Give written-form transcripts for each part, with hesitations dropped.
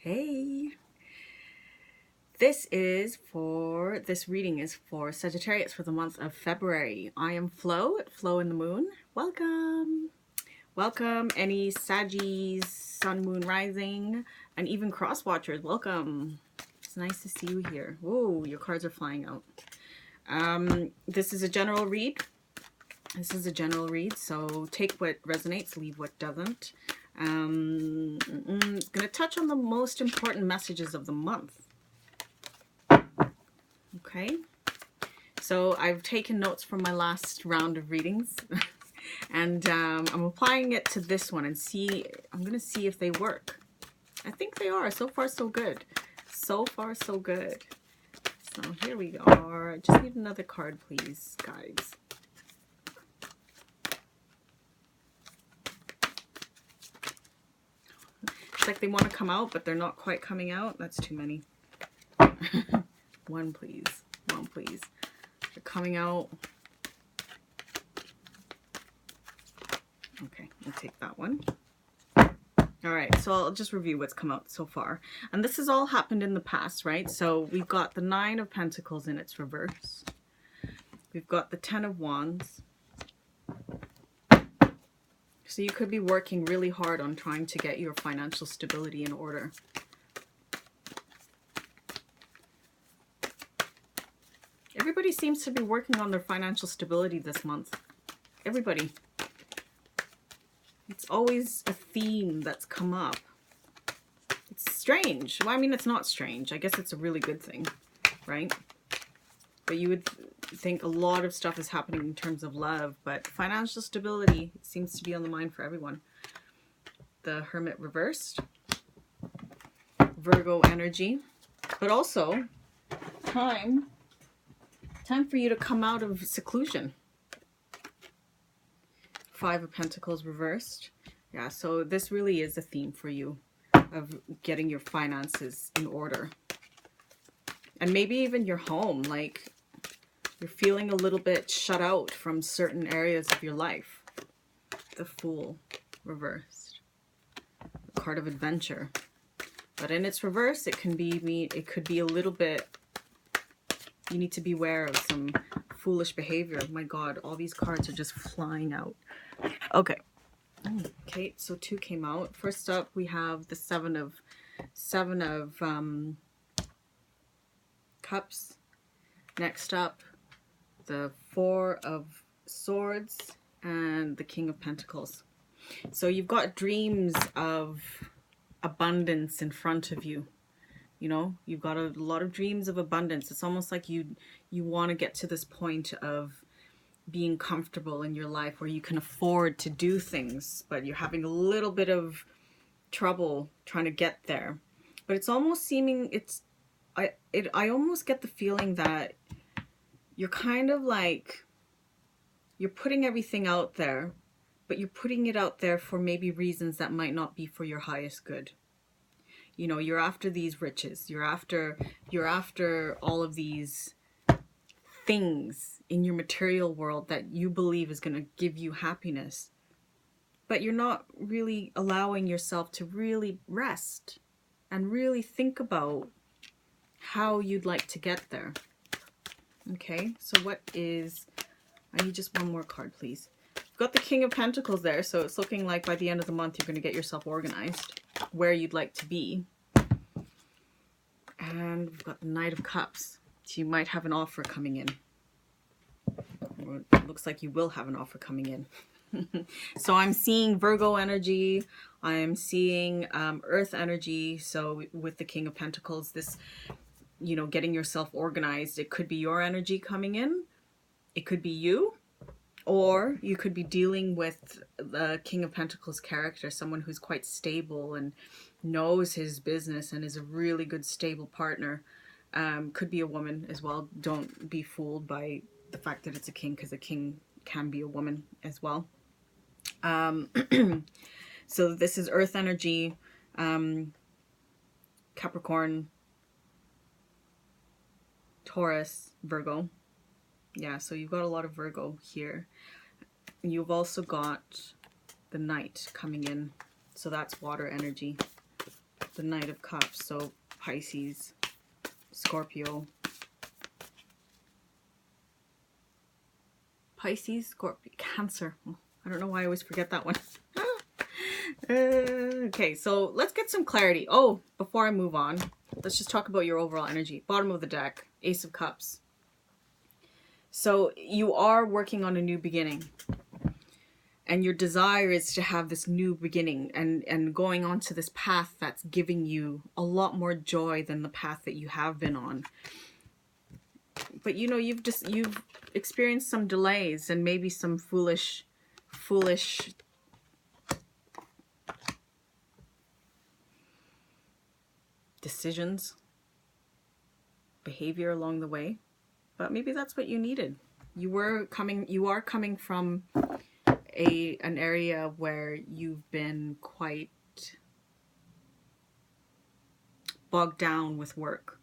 Hey, this reading is for Sagittarius for the month of February. I am Flo at Flo in the Moon. Welcome. Welcome any Saggies, Sun, Moon, Rising, and even cross watchers. Welcome. It's nice to see you here. Whoa, your cards are flying out. This is a general read. So take what resonates, leave what doesn't. Gonna touch on the most important messages of the month. Okay, so I've taken notes from my last round of readings and I'm applying it to this one and I'm gonna see if they work. I think they are. So far so good. So far so good. So here we are. Just need another card, please, guys. It's like they want to come out, but they're not quite coming out. That's too many. One, please. One, please. They're coming out. Okay, I'll take that one. All right, so I'll just review what's come out so far. And this has all happened in the past, right? So we've got the Nine of Pentacles in its reverse. We've got the Ten of Wands. So you could be working really hard on trying to get your financial stability in order. Everybody seems to be working on their financial stability this month. Everybody. It's always a theme that's come up. It's strange. Well, I mean, it's not strange. I guess it's a really good thing, right? But you would think a lot of stuff is happening in terms of love, but financial stability seems to be on the mind for everyone. The Hermit reversed. Virgo energy. But also, time for you to come out of seclusion. Five of Pentacles reversed. Yeah, so this really is a theme for you of getting your finances in order. And maybe even your home, like you're feeling a little bit shut out from certain areas of your life. The Fool reversed. The card of adventure. But in its reverse, it could be a little bit, you need to be aware of some foolish behavior. My God, all these cards are just flying out. Okay. Okay, so two came out. First up, we have the Seven of Cups. Next up, the Four of Swords and the King of Pentacles. So you've got dreams of abundance in front of you. You know, you've got a lot of dreams of abundance. It's almost like you want to get to this point of being comfortable in your life where you can afford to do things, but you're having a little bit of trouble trying to get there. But it's almost seeming, I almost get the feeling that you're kind of like, you're putting everything out there, but you're putting it out there for maybe reasons that might not be for your highest good. You know, you're after these riches, you're after all of these things in your material world that you believe is going to give you happiness, but you're not really allowing yourself to really rest and really think about how you'd like to get there. Okay, so I need just one more card, please. You've got the King of Pentacles there, so it's looking like by the end of the month you're going to get yourself organized where you'd like to be. And we've got the Knight of Cups. So you might have an offer coming in. Or it looks like you will have an offer coming in. So I'm seeing Virgo energy. I'm seeing Earth energy. So with the King of Pentacles, this, you know, getting yourself organized. It could be your energy coming in. It could be you. Or you could be dealing with the King of Pentacles character, someone who's quite stable and knows his business and is a really good stable partner. Could be a woman as well. Don't be fooled by the fact that it's a king, because a king can be a woman as well. So this is Earth energy, Capricorn, Taurus, Virgo. Yeah, so you've got a lot of Virgo here. You've also got the Knight coming in. So that's water energy. the Knight of Cups. So Pisces, Scorpio. Pisces, Scorpio, Cancer. I don't know why I always forget that one. Okay, so let's get some clarity. Oh, before I move on, let's just talk about your overall energy. Bottom of the deck, Ace of Cups. So you are working on a new beginning. And your desire is to have this new beginning and going on to this path that's giving you a lot more joy than the path that you have been on. But you know, you've experienced some delays and maybe some foolish decisions, behavior along the way. But maybe that's what you needed. You are coming from an area where you've been quite bogged down with work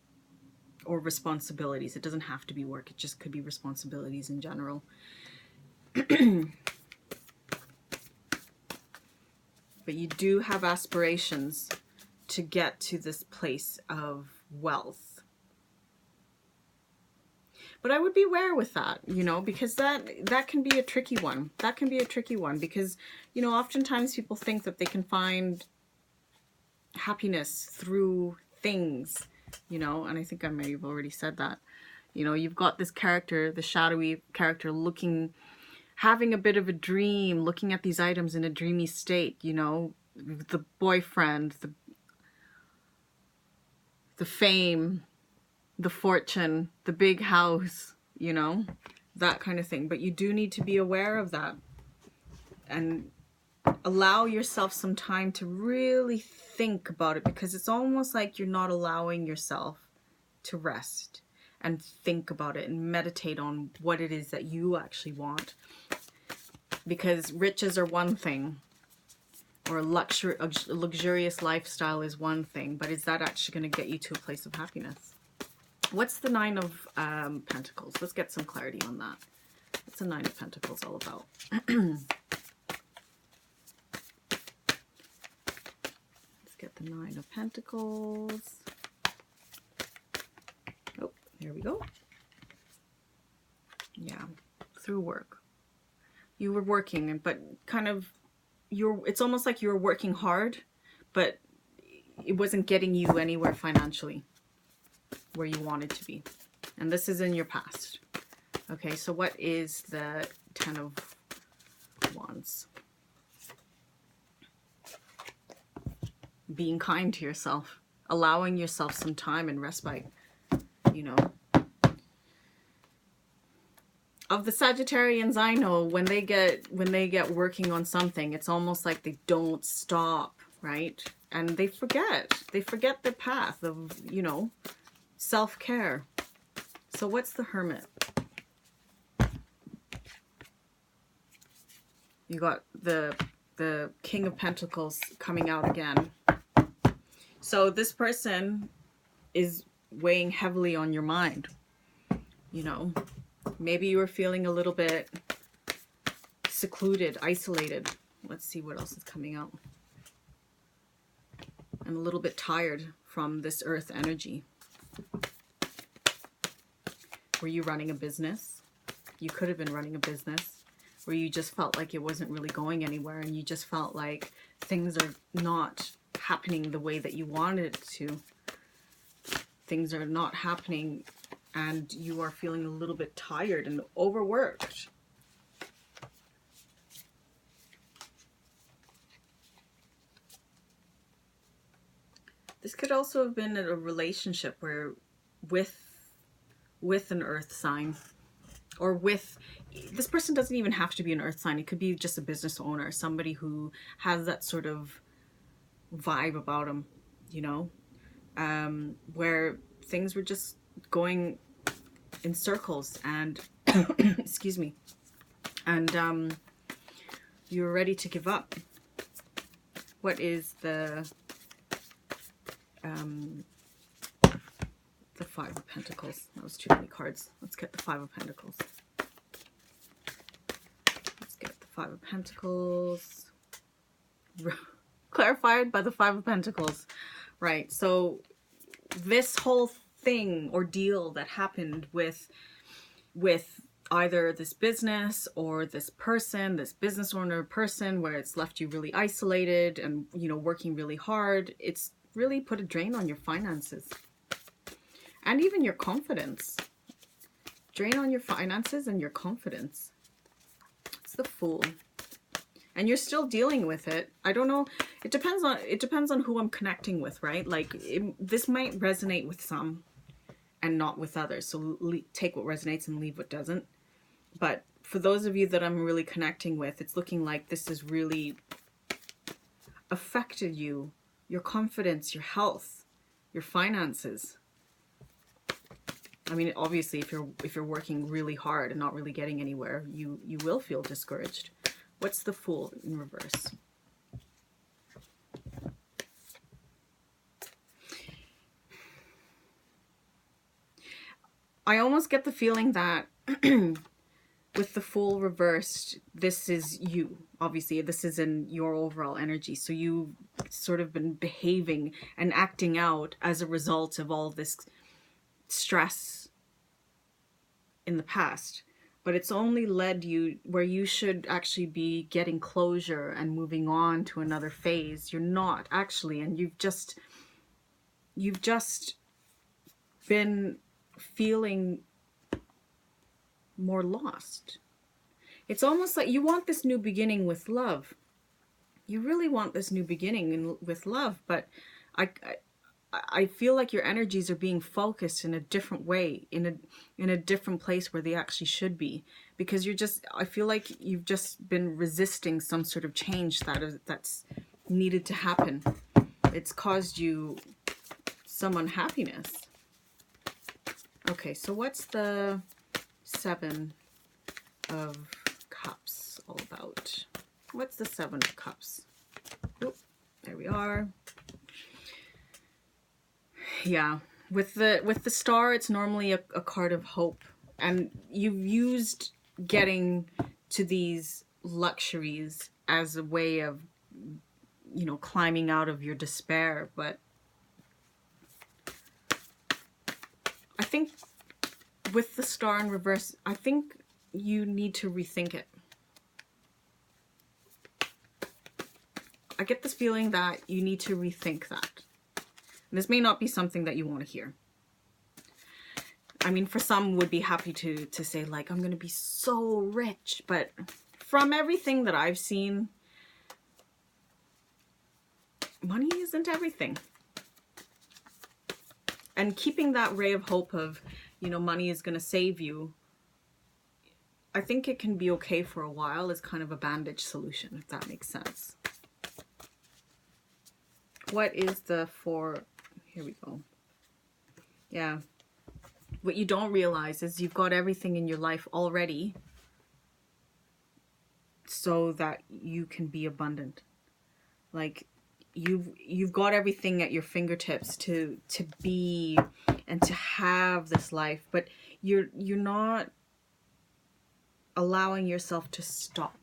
or responsibilities. It doesn't have to be work. It just could be responsibilities in general. But you do have aspirations to get to this place of wealth. But I would be aware with that, you know, because that can be a tricky one. That can be a tricky one because, you know, oftentimes people think that they can find happiness through things, you know, and I think I may have already said that. You know, you've got this character, the shadowy character, having a bit of a dream, looking at these items in a dreamy state, you know, the boyfriend, the fame, the fortune, the big house, you know, that kind of thing. But you do need to be aware of that and allow yourself some time to really think about it, because it's almost like you're not allowing yourself to rest and think about it and meditate on what it is that you actually want. Because riches are one thing, or a luxurious lifestyle is one thing, but is that actually going to get you to a place of happiness? What's the Nine of Pentacles? Let's get some clarity on that. What's the Nine of Pentacles all about? Let's get the Nine of Pentacles. Oh, there we go. Yeah, through work. You were working, but kind of, it's almost like you were working hard, but it wasn't getting you anywhere financially where you wanted to be. And this is in your past. Okay, so what is the Ten of Wands? Being kind to yourself, allowing yourself some time and respite, you know. Of the Sagittarians I know, when they get working on something, it's almost like they don't stop, right? And they forget their path of, you know, self-care. So what's the Hermit? You got the King of Pentacles coming out again. So this person is weighing heavily on your mind. You know, maybe you were feeling a little bit secluded, isolated. Let's see what else is coming out. I'm a little bit tired from this earth energy. Were you running a business? You could have been running a business where you just felt like it wasn't really going anywhere, and you just felt like things are not happening the way that you wanted it to. Things are not happening and you are feeling a little bit tired and overworked. This could also have been a relationship where with an earth sign, or with, this person doesn't even have to be an earth sign. It could be just a business owner, somebody who has that sort of vibe about them, you know, where things were just going in circles and excuse me, and you were ready to give up. What is the Five of Pentacles? That was too many cards. Let's get the Five of Pentacles. Let's get the Five of Pentacles. Clarified by the Five of Pentacles. right? So this whole thing or deal that happened with either this business or this person, this business owner person, where it's left you really isolated and, you know, working really hard, it's really put a drain on your finances and even your confidence. Drain on your finances and your confidence. It's the Fool. And you're still dealing with it. I don't know. It depends on who I'm connecting with, right? Like this might resonate with some and not with others. So take what resonates and leave what doesn't. But for those of you that I'm really connecting with, it's looking like this has really affected you, your confidence, your health, your finances. I mean, obviously, if you're working really hard and not really getting anywhere, you will feel discouraged. What's the Fool in reverse? I almost get the feeling that with the Fool reversed, this is you. Obviously, this is in your overall energy. So you've sort of been behaving and acting out as a result of all this stress in the past. But it's only led you where you should actually be getting closure and moving on to another phase. You're not actually, and you've just been feeling more lost. It's almost like you want this new beginning with love. You really want this new beginning with love, but I feel like your energies are being focused in a different way, in a different place where they actually should be, because I feel like you've just been resisting some sort of change that's needed to happen. It's caused you some unhappiness. Okay, so what's the Seven of Cups all about? What's the Seven of Cups? Oop, there we are. Yeah, with the Star, it's normally a card of hope, and you've used getting to these luxuries as a way of, you know, climbing out of your despair. But I think with the Star in reverse, I think you need to rethink it. I get this feeling that you need to rethink that. This may not be something that you want to hear. I mean, for some would be happy to say, like, I'm going to be so rich. But from everything that I've seen, money isn't everything. And keeping that ray of hope of, you know, money is going to save you, I think it can be okay for a while as kind of a bandage solution, if that makes sense. What is the Four? Here we go. Yeah. What you don't realize is you've got everything in your life already so that you can be abundant. Like you've got everything at your fingertips to be and to have this life, but you're not allowing yourself to stop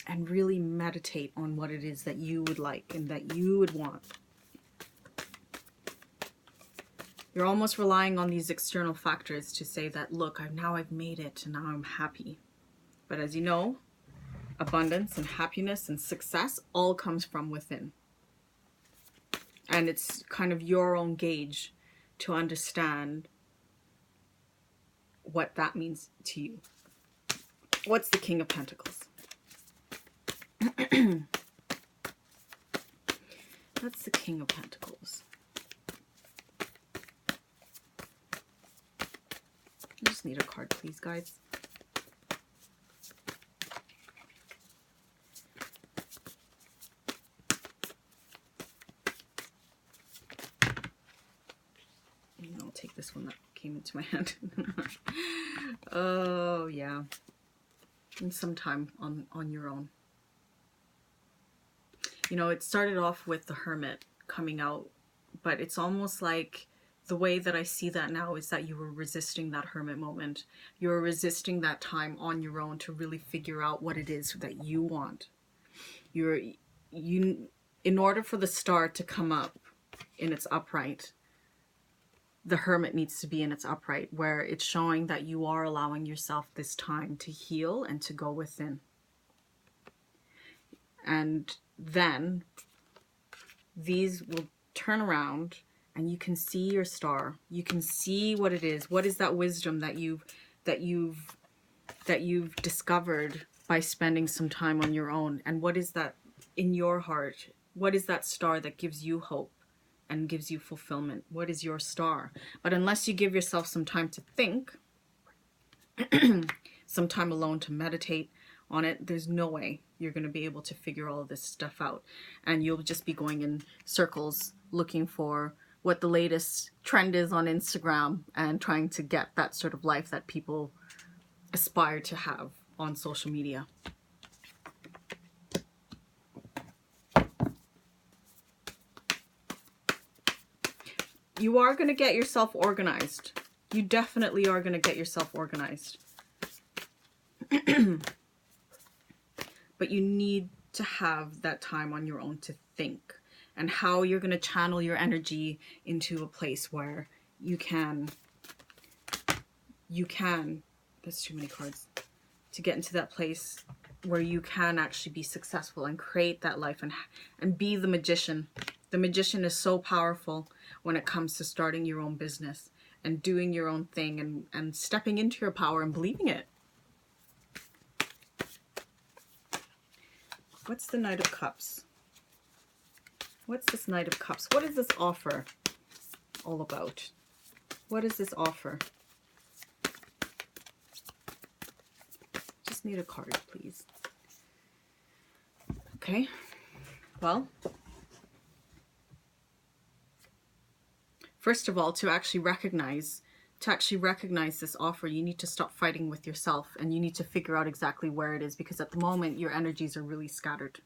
and really meditate on what it is that you would like and that you would want. You're almost relying on these external factors to say that, look, I've made it and now I'm happy. But as you know, abundance and happiness and success all comes from within. And it's kind of your own gauge to understand what that means to you. What's the King of Pentacles? That's the King of Pentacles. I just need a card, please, guys. And I'll take this one that came into my hand. Oh, yeah. And some time on your own. You know, it started off with the Hermit coming out, but it's almost like the way that I see that now is that you were resisting that hermit moment. You were resisting that time on your own to really figure out what it is that you want. In order for the Star to come up, in its upright. The Hermit needs to be in its upright, where it's showing that you are allowing yourself this time to heal and to go within. And then these will turn around and you can see your star. You can see what it is. What is that wisdom that you've discovered by spending some time on your own? And what is that in your heart? What is that star that gives you hope and gives you fulfillment? What is your star? But unless you give yourself some time to think, some time alone to meditate on it, there's no way you're going to be able to figure all of this stuff out. And you'll just be going in circles looking for what the latest trend is on Instagram and trying to get that sort of life that people aspire to have on social media. You are going to get yourself organized. You definitely are going to get yourself organized. But you need to have that time on your own to think, and how you're going to channel your energy into a place where you can, that's too many cards, to get into that place where you can actually be successful and create that life and be the magician. The magician is so powerful when it comes to starting your own business and doing your own thing and stepping into your power and believing it. What's the Knight of Cups? What's this Knight of Cups? What is this offer all about? What is this offer? Just need a card, please. Okay. Well, first of all, to actually recognize this offer, you need to stop fighting with yourself, and you need to figure out exactly where it is, because at the moment your energies are really scattered,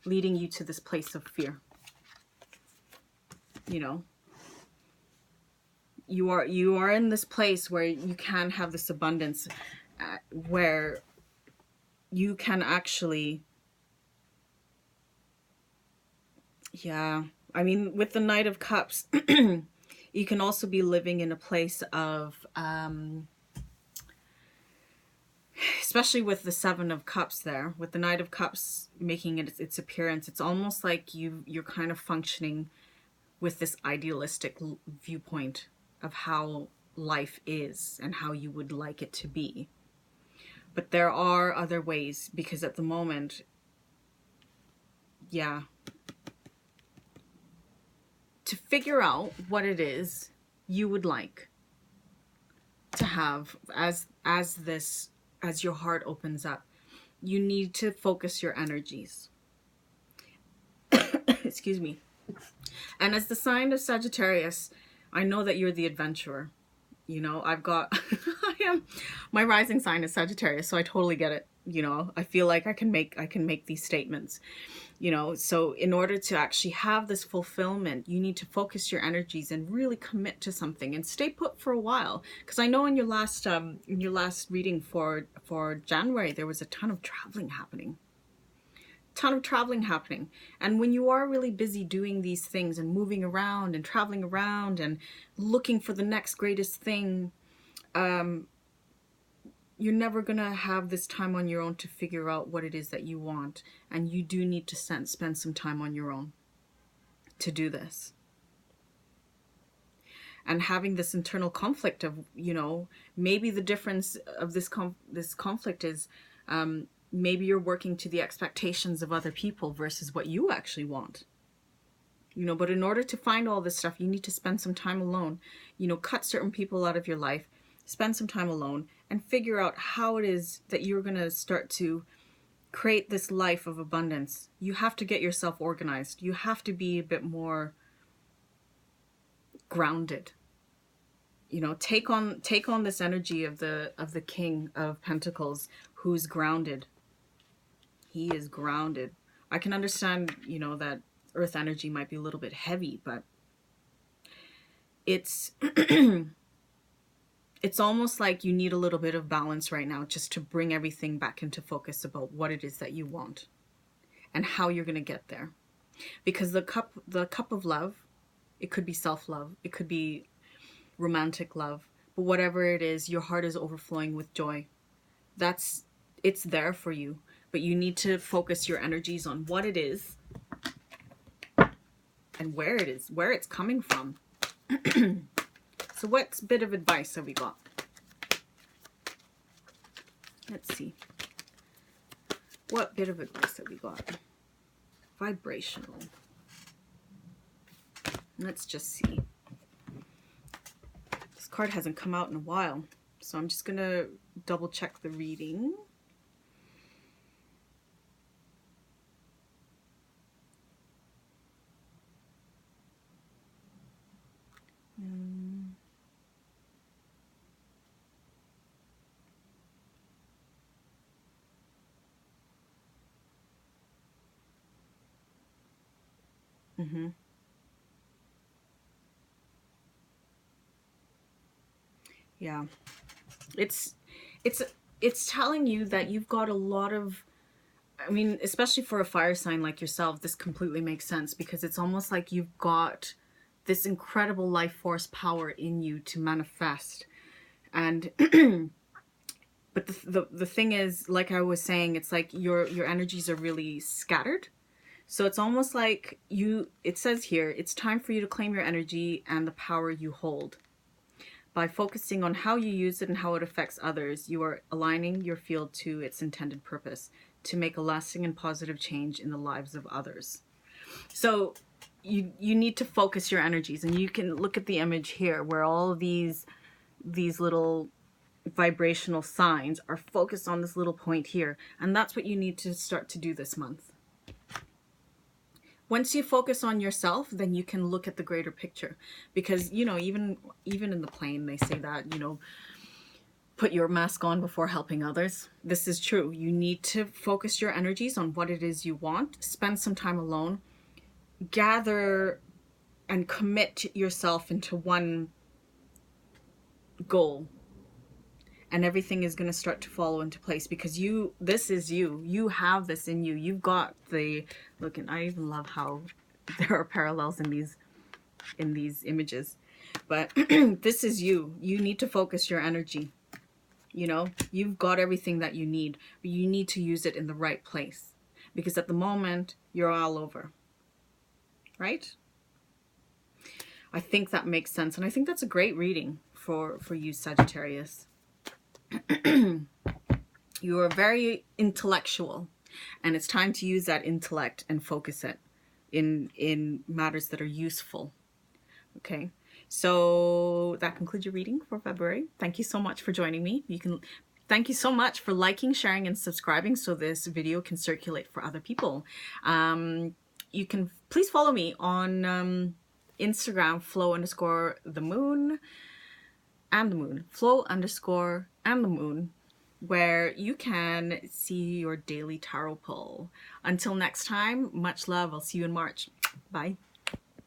leading you to this place of fear. You know, you are in this place where you can have this abundance, where you can actually, yeah, I mean, with the Knight of Cups, you can also be living in a place of, especially with the Seven of Cups there, with the Knight of Cups making its appearance, it's almost like you're kind of functioning with this idealistic viewpoint of how life is and how you would like it to be. But there are other ways, because at the moment, yeah, to figure out what it is you would like to have as your heart opens up, you need to focus your energies. Excuse me. And as the sign of Sagittarius, I know that you're the adventurer. You know, I've got my rising sign is Sagittarius, so I totally get it. You know, I feel like I can make these statements. You know, so in order to actually have this fulfillment, you need to focus your energies and really commit to something and stay put for a while. Because I know in your last reading for January, there was a ton of traveling happening. And when you are really busy doing these things and moving around and traveling around and looking for the next greatest thing, you're never going to have this time on your own to figure out what it is that you want. And you do need to spend some time on your own to do this. And having this internal conflict of, you know, maybe the difference of this conflict is maybe you're working to the expectations of other people versus what you actually want. You know, but in order to find all this stuff, you need to spend some time alone. You know, cut certain people out of your life, spend some time alone, and figure out how it is that you're going to start to create this life of abundance. You have to get yourself organized. You have to be a bit more grounded. You know, take on this energy of the King of Pentacles, who's grounded. He is grounded. I can understand, you know, that earth energy might be a little bit heavy, but it's it's almost like you need a little bit of balance right now, just to bring everything back into focus about what it is that you want and how you're going to get there. Because the cup of love It could be self-love. It could be romantic love. But whatever it is, your heart is overflowing with joy. It's there for you. But you need to focus your energies on what it is and where it is, where it's coming from. So what bit of advice have we got? Let's see. What bit of advice have we got? Vibrational. Let's just see. This card hasn't come out in a while, so I'm just gonna double check the reading. Yeah, it's telling you that you've got a lot of, I mean, especially for a fire sign like yourself, this completely makes sense, because it's almost like you've got this incredible life force power in you to manifest. And but the thing is, like I was saying, it's like your energies are really scattered. So it's almost like it says here, it's time for you to claim your energy and the power you hold. By focusing on how you use it and how it affects others, you are aligning your field to its intended purpose, to make a lasting and positive change in the lives of others. So you need to focus your energies, and you can look at the image here where all of these little vibrational signs are focused on this little point here, and that's what you need to start to do this month. Once you focus on yourself, then you can look at the greater picture. Because, you know, even in the plane, they say that, you know, put your mask on before helping others. This is true. You need to focus your energies on what it is you want. Spend some time alone. Gather and commit yourself into one goal. And everything is going to start to fall into place, because this is you. You have this in you. You've got the, look, and I even love how there are parallels in these images. But this is you. You need to focus your energy. You know, you've got everything that you need, but you need to use it in the right place, because at the moment you're all over. Right? I think that makes sense, and I think that's a great reading for you, Sagittarius. You are very intellectual, and it's time to use that intellect and focus it in matters that are useful. Okay, so that concludes your reading for February. Thank you so much for joining me. Thank you so much for liking, sharing, and subscribing so this video can circulate for other people. You can please follow me on Instagram, Flo_the moon and the moon, Flo_and the moon, where you can see your daily tarot pull. Until next time, much love. I'll see you in March. Bye.